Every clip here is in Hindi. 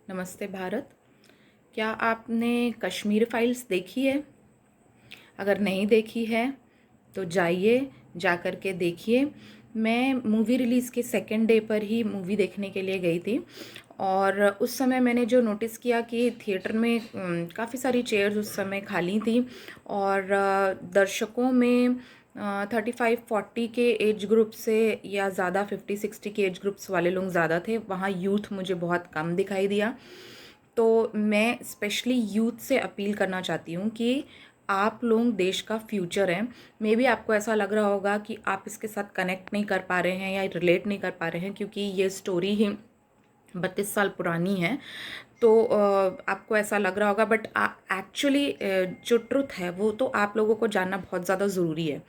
नमस्ते भारत। क्या आपने कश्मीर फाइल्स देखी है? अगर नहीं देखी है तो जाइए, जा कर के देखिए। मैं मूवी रिलीज़ के सेकंड डे पर ही मूवी देखने के लिए गई थी और उस समय मैंने जो नोटिस किया कि थिएटर में काफ़ी सारी चेयर्स उस समय खाली थी और दर्शकों में 35-40 के एज ग्रुप से या ज़्यादा 50-60 के एज ग्रुप्स वाले लोग ज़्यादा थे। वहाँ यूथ मुझे बहुत कम दिखाई दिया। तो मैं स्पेशली यूथ से अपील करना चाहती हूँ कि आप लोग देश का फ्यूचर हैं। मे बी आपको ऐसा लग रहा होगा कि आप इसके साथ कनेक्ट नहीं कर पा रहे हैं या रिलेट नहीं कर पा रहे हैं क्योंकि ये स्टोरी ही 32 साल पुरानी है। तो आपको ऐसा लग रहा होगा, बट एक्चुअली जो ट्रुथ है वो तो आप लोगों को जानना बहुत ज़्यादा ज़रूरी है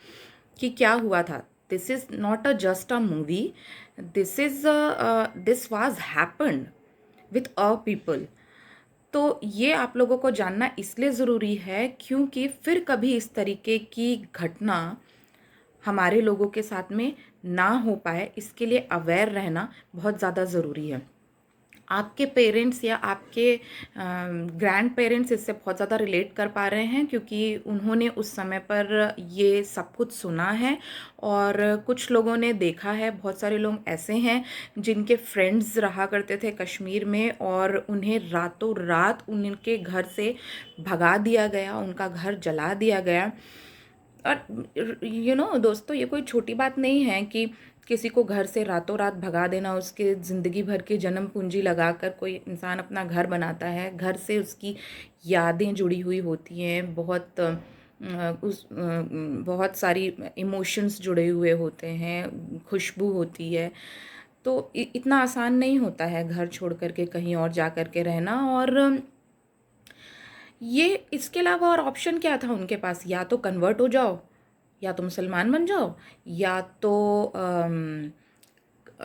कि क्या हुआ था। This is not a just a movie, this was happened with a people. तो ये आप लोगों को जानना इसलिए ज़रूरी है क्योंकि फिर कभी इस तरीके की घटना हमारे लोगों के साथ में ना हो पाए, इसके लिए अवेयर रहना बहुत ज़्यादा ज़रूरी है। आपके पेरेंट्स या आपके ग्रैंड पेरेंट्स इससे बहुत ज़्यादा रिलेट कर पा रहे हैं क्योंकि उन्होंने उस समय पर ये सब कुछ सुना है और कुछ लोगों ने देखा है। बहुत सारे लोग ऐसे हैं जिनके फ्रेंड्स रहा करते थे कश्मीर में और उन्हें रातों रात उनके घर से भगा दिया गया, उनका घर जला दिया गया। और दोस्तों, ये कोई छोटी बात नहीं है कि किसी को घर से रातों रात भगा देना। उसके ज़िंदगी भर की जन्म पूंजी लगाकर कोई इंसान अपना घर बनाता है। घर से उसकी यादें जुड़ी हुई होती हैं, बहुत सारी इमोशंस जुड़े हुए होते हैं, खुशबू होती है। तो इतना आसान नहीं होता है घर छोड़ कर के कहीं और जा कर के रहना। और ये इसके अलावा और ऑप्शन क्या था उनके पास? या तो कन्वर्ट हो जाओ, या तो मुसलमान बन जाओ, या तो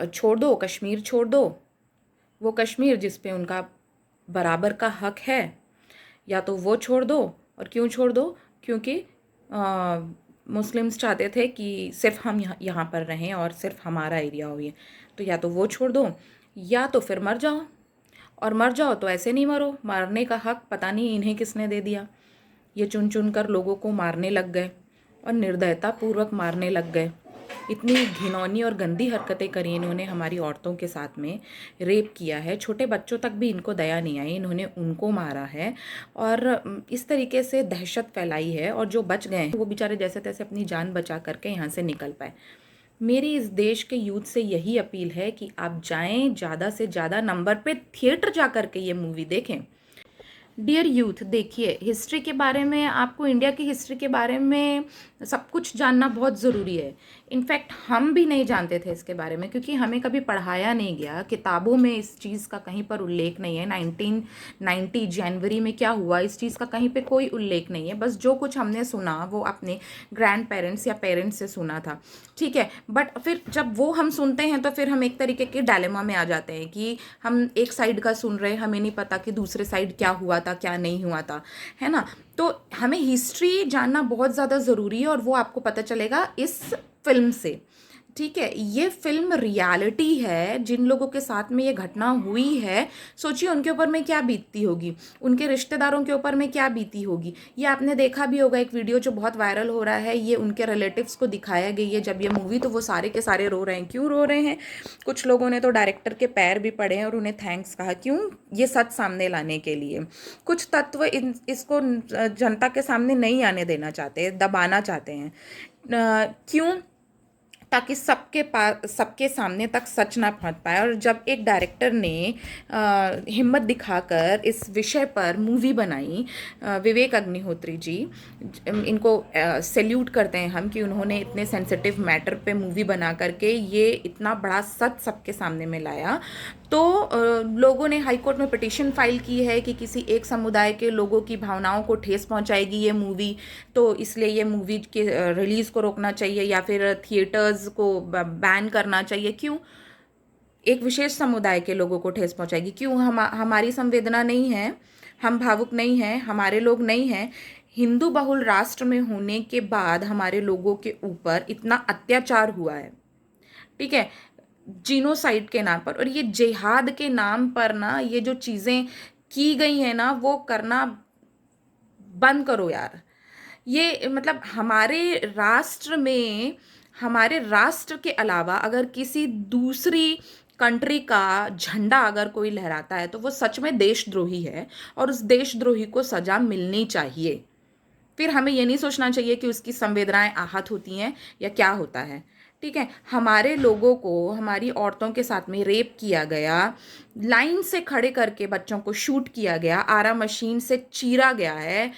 छोड़ दो, कश्मीर छोड़ दो, वो कश्मीर जिस पे उनका बराबर का हक है, या तो वो छोड़ दो। और क्यों छोड़ दो? क्योंकि मुस्लिम्स चाहते थे कि सिर्फ हम यहाँ पर रहें और सिर्फ हमारा एरिया हो ये। तो या तो वो छोड़ दो या तो फिर मर जाओ। और मर जाओ तो ऐसे नहीं मरो, मारने का हक पता नहीं इन्हें किसने दे दिया। ये चुन चुन कर लोगों को मारने लग गए और निर्दयता पूर्वक मारने लग गए। इतनी घिनौनी और गंदी हरकतें करी इन्होंने हमारी औरतों के साथ में। रेप किया है, छोटे बच्चों तक भी इनको दया नहीं आई, इन्होंने उनको मारा है और इस तरीके से दहशत फैलाई है। और जो बच गए हैं वो बेचारे जैसे तैसे अपनी जान बचा करके यहाँ से निकल पाए। मेरी इस देश के यूथ से यही अपील है कि आप जाएं, ज़्यादा से ज़्यादा नंबर पे थिएटर जा कर के ये मूवी देखें। डियर यूथ, देखिए, हिस्ट्री के बारे में, आपको इंडिया की हिस्ट्री के बारे में सब कुछ जानना बहुत ज़रूरी है। इनफैक्ट हम भी नहीं जानते थे इसके बारे में क्योंकि हमें कभी पढ़ाया नहीं गया। किताबों में इस चीज़ का कहीं पर उल्लेख नहीं है। 1990 जनवरी में क्या हुआ, इस चीज़ का कहीं पे कोई उल्लेख नहीं है। बस जो कुछ हमने सुना वो अपने ग्रैंड पेरेंट्स या पेरेंट्स से सुना था, ठीक है। बट फिर जब वो हम सुनते हैं तो फिर हम एक तरीके के डायलेमा में आ जाते हैं कि हम एक साइड का सुन रहे हैं, हमें नहीं पता कि दूसरे साइड क्या हुआ था, क्या नहीं हुआ था, है ना। तो हमें हिस्ट्री जानना बहुत ज़्यादा ज़रूरी है और वो आपको पता चलेगा इस फिल्म से, ठीक है। ये फिल्म रियलिटी है। जिन लोगों के साथ में ये घटना हुई है, सोचिए उनके ऊपर में क्या बीतती होगी, उनके रिश्तेदारों के ऊपर में क्या बीती होगी। ये आपने देखा भी होगा, एक वीडियो जो बहुत वायरल हो रहा है, ये उनके रिलेटिव्स को दिखाया गई है जब ये मूवी, तो वो सारे के सारे रो रहे हैं। क्यों रो रहे हैं? कुछ लोगों ने तो डायरेक्टर के पैर भी पड़े हैं और उन्हें थैंक्स कहा। क्यों? ये सच सामने लाने के लिए। कुछ तत्व इसको जनता के सामने नहीं आने देना चाहते, दबाना चाहते हैं। क्यों? ताकि सबके सामने तक सच ना पहुंच पाए। और जब एक डायरेक्टर ने हिम्मत दिखाकर इस विषय पर मूवी बनाई, विवेक अग्निहोत्री जी, इनको सैल्यूट करते हैं हम कि उन्होंने इतने सेंसिटिव मैटर पे मूवी बना करके ये इतना बड़ा सच सबके सामने में लाया। तो लोगों ने हाई कोर्ट में पिटीशन फाइल की है कि किसी एक समुदाय के लोगों की भावनाओं को ठेस पहुंचाएगी ये मूवी, तो इसलिए ये मूवी के रिलीज़ को रोकना चाहिए या फिर थिएटर्स को बैन करना चाहिए। क्यों? एक विशेष समुदाय के लोगों को ठेस पहुंचाएगी। क्यों? हमारी संवेदना नहीं है, हम भावुक नहीं हैं, हमारे लोग नहीं हैं। हिंदू बहुल राष्ट्र में होने के बाद हमारे लोगों के ऊपर इतना अत्याचार हुआ है, ठीक है। जीनोसाइड के नाम पर और ये जिहाद के नाम पर ना ये जो चीज़ें की गई हैं ना वो करना बंद करो यार। ये मतलब हमारे राष्ट्र के अलावा अगर किसी दूसरी कंट्री का झंडा अगर कोई लहराता है तो वो सच में देशद्रोही है और उस देशद्रोही को सजा मिलनी चाहिए। फिर हमें ये नहीं सोचना चाहिए कि उसकी संवेदनाएं आहत होती हैं या क्या होता है। ठीक है, हमारे लोगों को हमारी औरतों के साथ में रेप किया गया, लाइन से खड़े करके बच्चों को शूट किया गया, आरा मशीन से चीरा गया है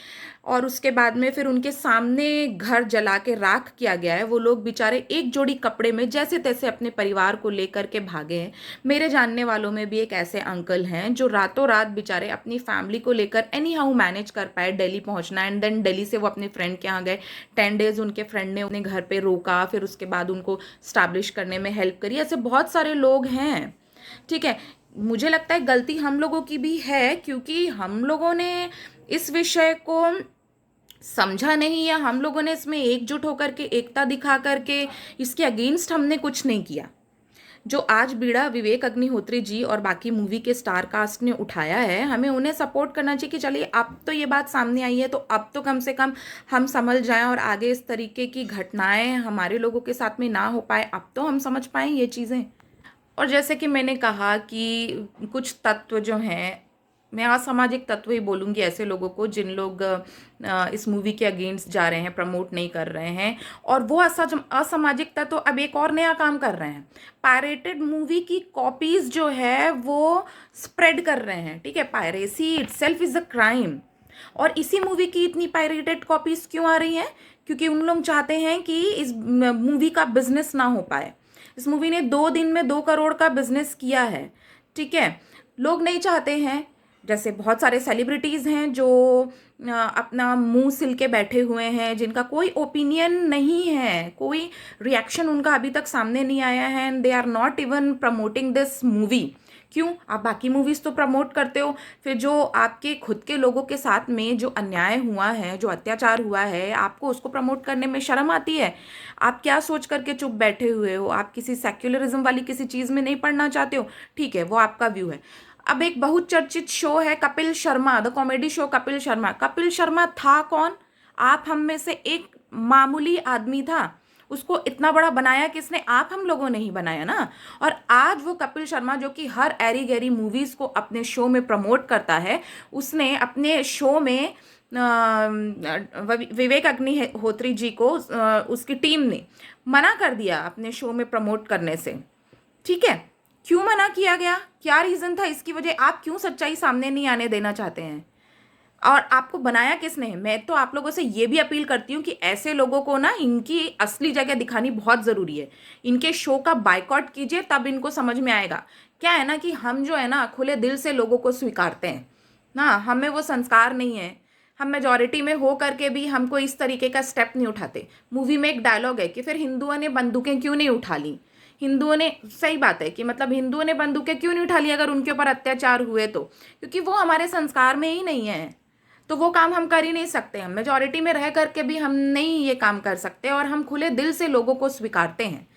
और उसके बाद में फिर उनके सामने घर जला के राख किया गया है। वो लोग बेचारे एक जोड़ी कपड़े में जैसे तैसे अपने परिवार को लेकर के भागे हैं। मेरे जानने वालों में भी एक ऐसे अंकल हैं जो रातों रात बेचारे अपनी फैमिली को लेकर एनी हाउ मैनेज कर पाए दिल्ली पहुंचना, एंड देन दिल्ली से वो अपने फ्रेंड के यहाँ गए। 10 डेज उनके फ्रेंड ने उन्हें घर पे रोका, फिर उसके बाद उनको स्टैब्लिश करने में हेल्प करी। ऐसे बहुत सारे लोग हैं। ठीक है, मुझे लगता है गलती हम लोगों की भी है क्योंकि हम लोगों ने इस विषय को समझा नहीं या हम लोगों ने इसमें एकजुट होकर के एकता दिखा करके इसके अगेंस्ट हमने कुछ नहीं किया। जो आज बीड़ा विवेक अग्निहोत्री जी और बाकी मूवी के स्टार कास्ट ने उठाया है, हमें उन्हें सपोर्ट करना चाहिए कि चलिए अब तो ये बात सामने आई है तो अब तो कम से कम हम समझ जाएं और आगे इस तरीके की घटनाएं हमारे लोगों के साथ में ना हो पाए। अब तो हम समझ पाएं ये चीज़ें। और जैसे कि मैंने कहा कि कुछ तत्व जो हैं, मैं असामाजिक तत्व ही बोलूँगी ऐसे लोगों को जिन लोग इस मूवी के अगेंस्ट जा रहे हैं, प्रमोट नहीं कर रहे हैं। और वो असामाजिक तत्व अब एक और नया काम कर रहे हैं, पायरेटेड मूवी की कॉपीज जो है वो स्प्रेड कर रहे हैं। ठीक है, piracy itself is a crime. और इसी मूवी की इतनी पायरेटेड कॉपीज क्यों आ रही हैं? क्योंकि उन लोग चाहते हैं कि इस मूवी का बिजनेस ना हो पाए। इस मूवी ने 2 दिन में 2 करोड़ का बिजनेस किया है। ठीक है, लोग नहीं चाहते हैं, जैसे बहुत सारे सेलिब्रिटीज़ हैं जो अपना मुंह सिल के बैठे हुए हैं, जिनका कोई ओपिनियन नहीं है, कोई रिएक्शन उनका अभी तक सामने नहीं आया है, and they are not even promoting this movie. क्यों? आप बाकी मूवीज़ तो प्रमोट करते हो, फिर जो आपके खुद के लोगों के साथ में जो अन्याय हुआ है, जो अत्याचार हुआ है, आपको उसको प्रमोट करने में शर्म आती है? आप क्या सोच करके चुप बैठे हुए हो? आप किसी सेक्युलरिज्म वाली किसी चीज़ में नहीं पढ़ना चाहते हो? ठीक है, वो आपका व्यू है। अब एक बहुचर्चित शो है Kapil Sharma, the comedy show Kapil Sharma. Kapil Sharma था कौन? आप हम में से एक मामूली आदमी था। उसको इतना बड़ा बनाया किसने? आप हम लोगों ने ही बनाया ना। और आज वो कपिल शर्मा जो कि हर एरी गैरी मूवीज को अपने शो में प्रमोट करता है, उसने अपने शो में विवेक अग्निहोत्री जी को उसकी टीम ने मना कर दिया अपने शो में प्रमोट करने से। ठीक है, क्यों मना किया गया? क्या रीज़न था इसकी वजह? आप क्यों सच्चाई सामने नहीं आने देना चाहते हैं? और आपको बनाया किसने है? मैं तो आप लोगों से ये भी अपील करती हूँ कि ऐसे लोगों को ना इनकी असली जगह दिखानी बहुत ज़रूरी है। इनके शो का बायकॉट कीजिए, तब इनको समझ में आएगा। क्या है ना कि हम जो है ना खुले दिल से लोगों को स्वीकारते हैं ना, हमें वो संस्कार नहीं है। हम मेजॉरिटी में हो करके भी हमको इस तरीके का स्टेप नहीं उठाते। मूवी में एक डायलॉग है कि फिर हिंदुओं ने बंदूकें क्यों नहीं उठा ली? हिंदुओं ने, सही बात है कि मतलब हिंदुओं ने बंदूकें क्यों नहीं उठा ली अगर उनके ऊपर अत्याचार हुए तो? क्योंकि वो हमारे संस्कार में ही नहीं है, तो वो काम हम कर ही नहीं सकते। हम मेजॉरिटी में रह करके भी हम नहीं ये काम कर सकते और हम खुले दिल से लोगों को स्वीकारते हैं।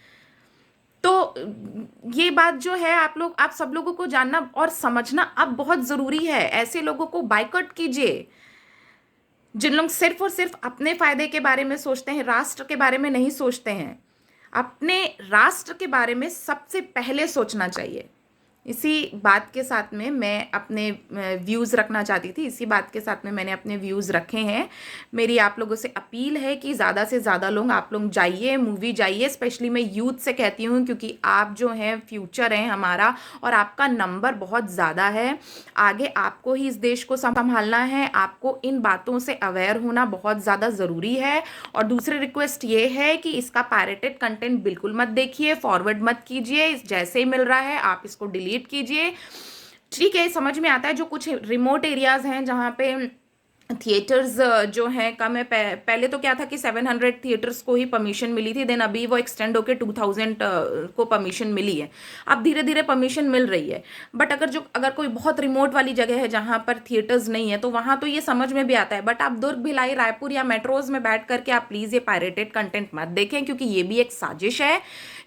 तो ये बात जो है आप सब लोगों को जानना और समझना अब बहुत ज़रूरी है। ऐसे लोगों को बायकॉट कीजिए जिन लोग सिर्फ और सिर्फ अपने फ़ायदे के बारे में सोचते हैं, राष्ट्र के बारे में नहीं सोचते हैं। अपने राष्ट्र के बारे में सबसे पहले सोचना चाहिए। इसी बात के साथ में मैं अपने व्यूज़ रखना चाहती थी, इसी बात के साथ में मैंने अपने व्यूज़ रखे हैं। मेरी आप लोगों से अपील है कि ज़्यादा से ज़्यादा लोग आप लोग जाइए, मूवी जाइए। स्पेशली मैं यूथ से कहती हूँ क्योंकि आप जो हैं फ्यूचर हैं हमारा, और आपका नंबर बहुत ज़्यादा है। आगे आपको ही इस देश को संभालना है। आपको इन बातों से अवेयर होना बहुत ज़्यादा ज़रूरी है। और दूसरी रिक्वेस्ट ये है कि इसका पायरेटेड कंटेंट बिल्कुल मत देखिए, फॉरवर्ड मत कीजिए। जैसे ही मिल रहा है आप इसको डिलीट कीजिए। ठीक है, समझ में आता है जो कुछ रिमोट एरियाज़ हैं जहाँ पे थिएटर्स जो हैं कम है। पहले तो क्या था कि 700 थिएटर्स को ही परमिशन मिली थी, देन अभी वो एक्सटेंड होकर 2000 को परमिशन मिली है। अब धीरे धीरे परमिशन मिल रही है। बट अगर कोई बहुत रिमोट वाली जगह है जहाँ पर थिएटर्स नहीं है, तो वहाँ तो ये समझ में भी आता है। बट आप दुर्ग, भिलाई, रायपुर या मेट्रोज में बैठ करके आप प्लीज़ ये पायरेटेड कंटेंट मत देखें, क्योंकि ये भी एक साजिश है।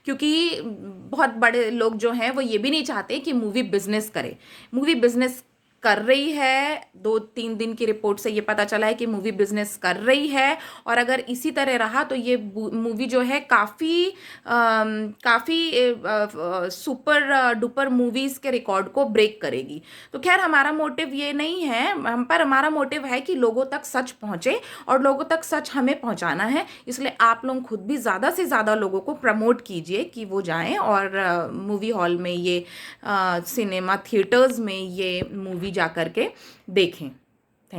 क्योंकि बहुत बड़े लोग जो हैं वो ये भी नहीं चाहते कि मूवी बिजनेस करे। मूवी बिजनेस कर रही है, 2-3 दिन की रिपोर्ट से ये पता चला है कि मूवी बिजनेस कर रही है। और अगर इसी तरह रहा तो ये मूवी जो है काफ़ी काफ़ी सुपर डुपर मूवीज़ के रिकॉर्ड को ब्रेक करेगी। तो खैर, हमारा मोटिव ये नहीं है, हमारा मोटिव है कि लोगों तक सच पहुँचे, और लोगों तक सच हमें पहुँचाना है। इसलिए आप लोग खुद भी ज़्यादा से ज़्यादा लोगों को प्रमोट कीजिए कि वो जाएं और मूवी हॉल में ये सिनेमा थिएटर्स में ये मूवी जा कर के देखें।